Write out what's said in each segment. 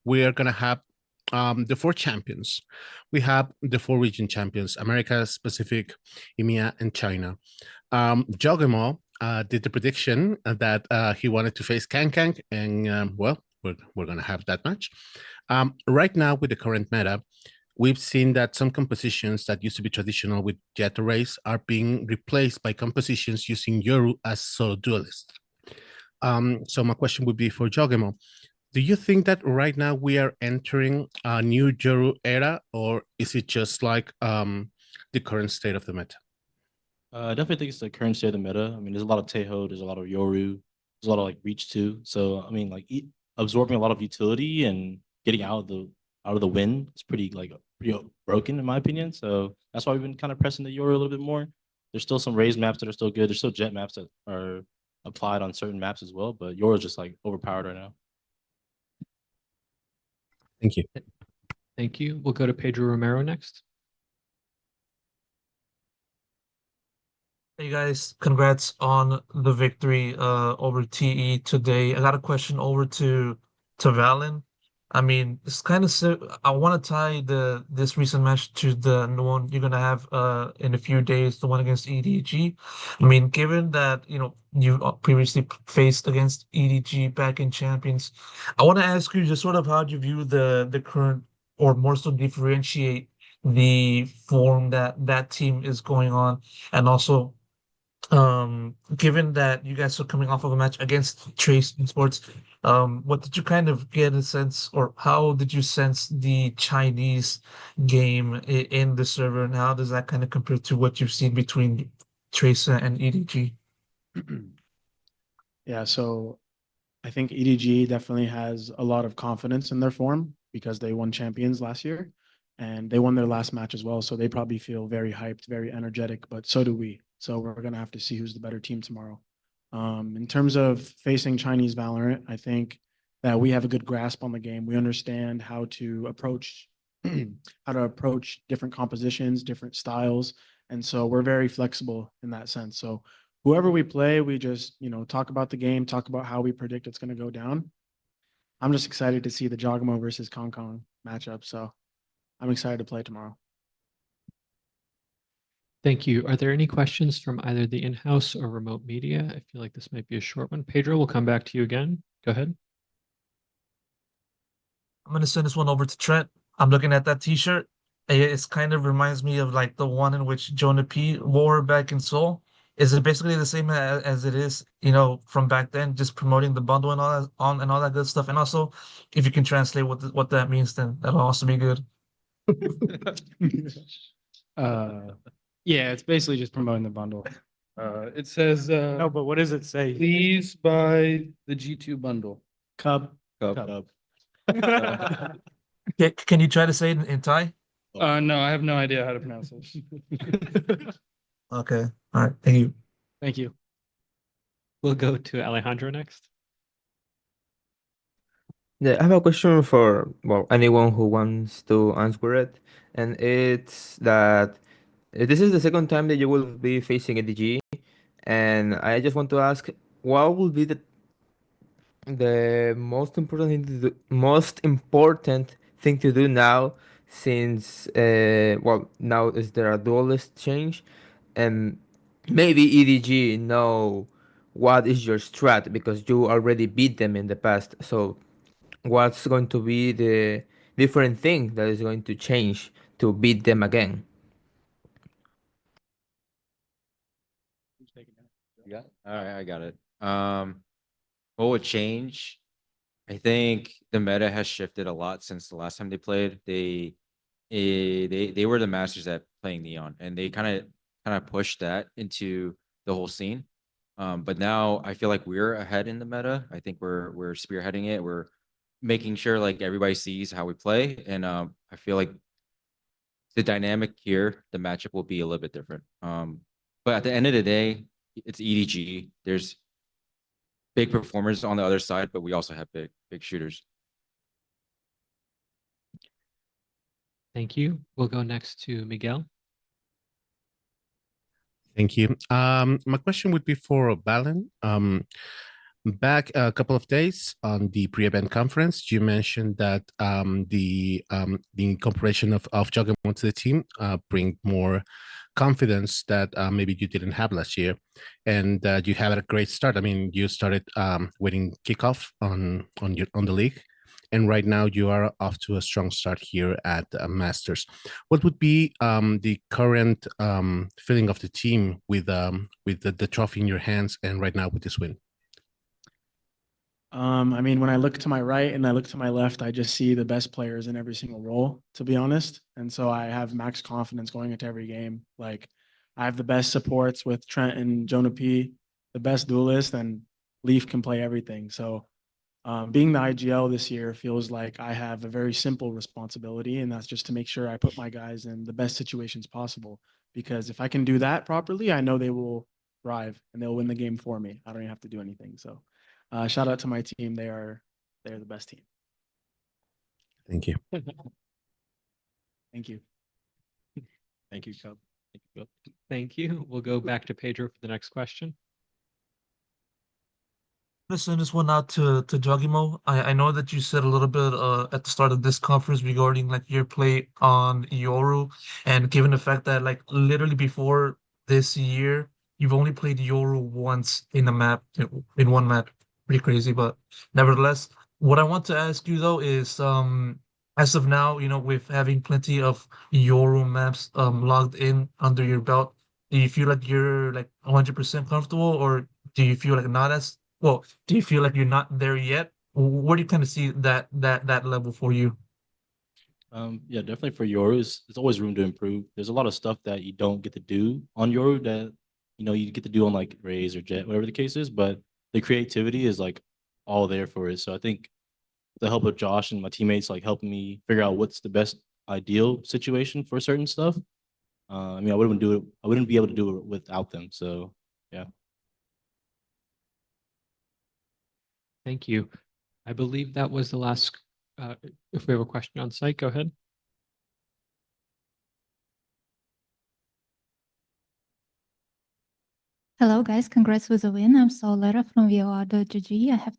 we are going to have the four champions. We have the four region champions: America, Pacific, EMEA, and China. Jogemo did the prediction that he wanted to face Kang, and well, we're going to have that match. Right now, with the current meta, we've seen that some compositions that used to be traditional with Jet Race are being replaced by compositions using Yoru as solo duelist. So my question would be for Jogemo. Do you think that right now we are entering a new Yoru era, or is it just like the current state of the meta? I definitely think it's the current state of the meta. I mean, there's a lot of Teho, there's a lot of Yoru, there's a lot of like reach too. So I mean, like absorbing a lot of utility and getting out of the win is pretty broken in my opinion. So that's why we've been kind of pressing the Yoru a little bit more. There's still some raised maps that are still good. There's still jet maps that are applied on certain maps as well, but Yoru is just like overpowered right now. Thank you. Thank you. We'll go to Pedro Romero next. Hey guys, congrats on the victory over TE today. I got a question over to Valen. I mean, it's kind of I want to tie this recent match to the one you're gonna have in a few days, the one against EDG. I mean, given that you previously faced against EDG back in Champions, I want to ask you just sort of how do you view the current, or more so differentiate the form that team is going on, and also given that you guys are coming off of a match against Trace Esports, what did you kind of get a sense, or how did you sense the Chinese game in the server, and how does that kind of compare to what you've seen between Trace and EDG? Yeah, so I think EDG definitely has a lot of confidence in their form because they won champions last year and they won their last match as well. So they probably feel very hyped, very energetic, but so do we. So we're going to have to see who's the better team tomorrow. In terms of facing Chinese Valorant, I think that we have a good grasp on the game. We understand how to approach different compositions, different styles. And so we're very flexible in that sense. So whoever we play, we just, talk about the game, talk about how we predict it's going to go down. I'm just excited to see the Jogamo versus Kong matchup. So I'm excited to play tomorrow. Thank you. Are there any questions from either the in-house or remote media? I feel like this might be a short one. Pedro, we'll come back to you again. Go ahead. I'm gonna send this one over to Trent. I'm looking at that T-shirt. It kind of reminds me of like the one in which Jonah P wore back in Seoul. Is it basically the same as it is, from back then, just promoting the bundle and all that good stuff? And also, if you can translate what that means, then that'll also be good. Yeah, it's basically just promoting the bundle. It says No, but what does it say? please buy the G2 bundle. Cub. Can you try to say it in Thai? No, I have no idea how to pronounce this. Okay. All right. Thank you. Thank you. We'll go to Alejandro next. Yeah, I have a question for, well, anyone who wants to answer it. And it's that this is the second time that you will be facing EDG. And I just want to ask, what will be the most important thing to do now, since well, now is there a duelist change, and maybe EDG know what is your strat because you already beat them in the past. So what's going to be the different thing that is going to change to beat them again? Yeah. All right, I got it. What would change? I think the meta has shifted a lot since the last time they played. They were the masters at playing Neon, and they kind of pushed that into the whole scene. But now I feel like we're ahead in the meta. I think we're spearheading it. We're making sure like everybody sees how we play, and I feel like the dynamic here, the matchup will be a little bit different. But at the end of the day, it's EDG. There's big performers on the other side, but we also have big shooters. Thank you. We'll go next to Miguel. Thank you. My question would be for Valen. Back a couple of days on the pre-event conference, you mentioned that the incorporation of Juggernaut to the team bring more confidence that maybe you didn't have last year, and you had a great start. I mean, you started winning kickoff on the league, and right now you are off to a strong start here at Masters. What would be the current feeling of the team with the trophy in your hands and right now with this win? I mean, when I look to my right and I look to my left, I just see the best players in every single role, to be honest. And so I have max confidence going into every game. Like, I have the best supports with Trent and Jonah P, the best duelist, and Leaf can play everything. So being the IGL this year feels like I have a very simple responsibility, and that's just to make sure I put my guys in the best situations possible. Because if I can do that properly, I know they will thrive and they'll win the game for me. I don't even have to do anything. So shout out to my team. They're the best team. Thank you. Thank you. Thank you, Cub. Thank you, Cub. Thank you. We'll go back to Pedro for the next question. Send this one out to Jogimo. I know that you said a little bit at the start of this conference regarding like your play on Yoru, and given the fact that like literally before this year you've only played Yoru once in a map, in one map. Pretty crazy, but nevertheless, what I want to ask you though is as of now, you know, with having plenty of Yoru maps logged in under your belt, do you feel like you're like 100% comfortable, or do you feel like not as well, do you feel like you're not there yet? Where do you kind of see that level for you? Yeah, definitely for Yoru, there's always room to improve. There's a lot of stuff that you don't get to do on Yoru that you get to do on like Raze or Jet, whatever the case is. But the creativity is like all there for it. So I think the help of Josh and my teammates like helping me figure out what's the best ideal situation for certain stuff. I mean, I wouldn't do it. I wouldn't be able to do it without them. So yeah. Thank you. I believe that was the last. If we have a question on site, go ahead. Hello, guys. Congrats with the win. I'm Solera from VOR.GG. I have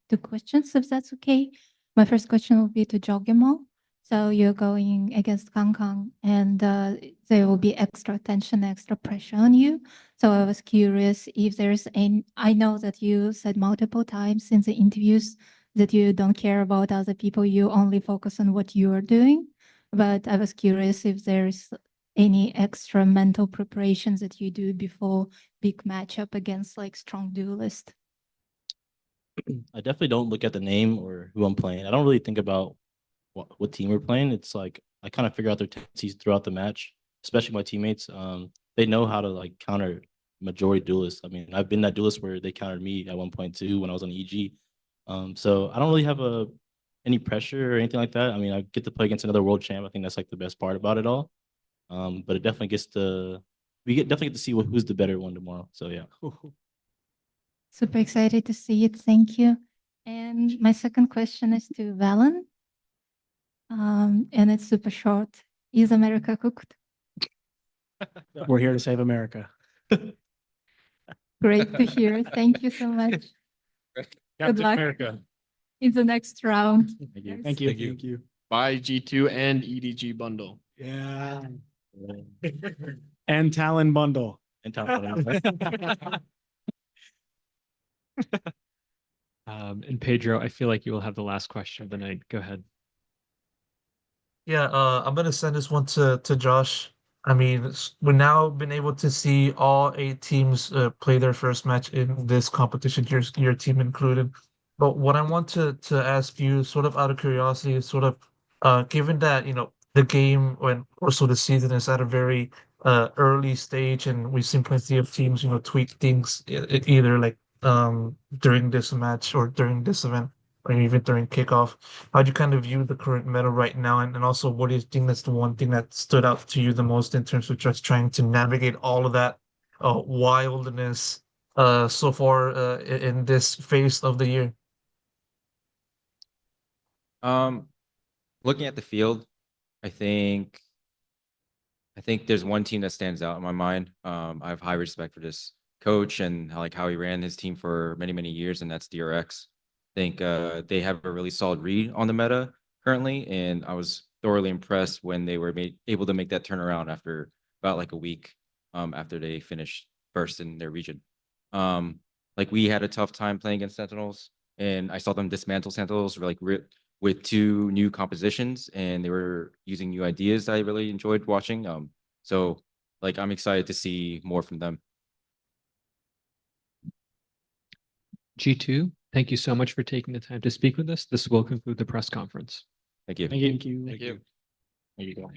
two questions, if that's okay. My first question will be to Jogimo. So you're going against Kang, and there will be extra tension, extra pressure on you. So I was curious if there's any. I know that you said multiple times in the interviews that you don't care about other people, you only focus on what you are doing. But I was curious if there's any extra mental preparations that you do before big matchup against like strong duelist. I definitely don't look at the name or who I'm playing. I don't really think about what team we're playing. It's like I kind of figure out their tendencies throughout the match, especially my teammates. They know how to like counter majority duelists. I mean, I've been that duelist where they countered me at 1.2 when I was on EG. So I don't really have any pressure or anything like that. I mean, I get to play against another world champ. I think that's like the best part about it all. But it definitely definitely get to see who's the better one tomorrow. So yeah. Super excited to see it. Thank you. And my second question is to Valen. And it's super short. Is America cooked? We're here to save America. Great to hear. Thank you so much. Good luck America. in the next round. Thank you. Guys. Thank you. Thank you. Thank you. Buy G2 and EDG bundle. Yeah. And Talon bundle. And Tom. And Pedro, I feel like you will have the last question of the night. Go ahead. Yeah, I'm gonna send this one to Josh. I mean, we've now been able to see all 8 teams play their first match in this competition, your team included. But what I want to ask you, sort of out of curiosity, is sort of given that, you know, the game when also the season is at a very early stage, and we've seen plenty of teams, you know, tweak things either like during this match or during this event or even during kickoff. How do you kind of view the current meta right now? And also, what do you think that's the one thing that stood out to you the most in terms of just trying to navigate all of that wildness so far in this phase of the year? Looking at the field, I think there's one team that stands out in my mind. I have high respect for this coach and how he ran his team for many, many years, and that's DRX. I think they have a really solid read on the meta currently, and I was thoroughly impressed when they were able to make that turnaround after about like a week after they finished first in their region. Like we had a tough time playing against Sentinels, and I saw them dismantle Sentinels with 2 new compositions, and they were using new ideas that I really enjoyed watching. So like I'm excited to see more from them. G2, thank you so much for taking the time to speak with us. This will conclude the press conference. Thank you. Thank you. Thank you. There you go.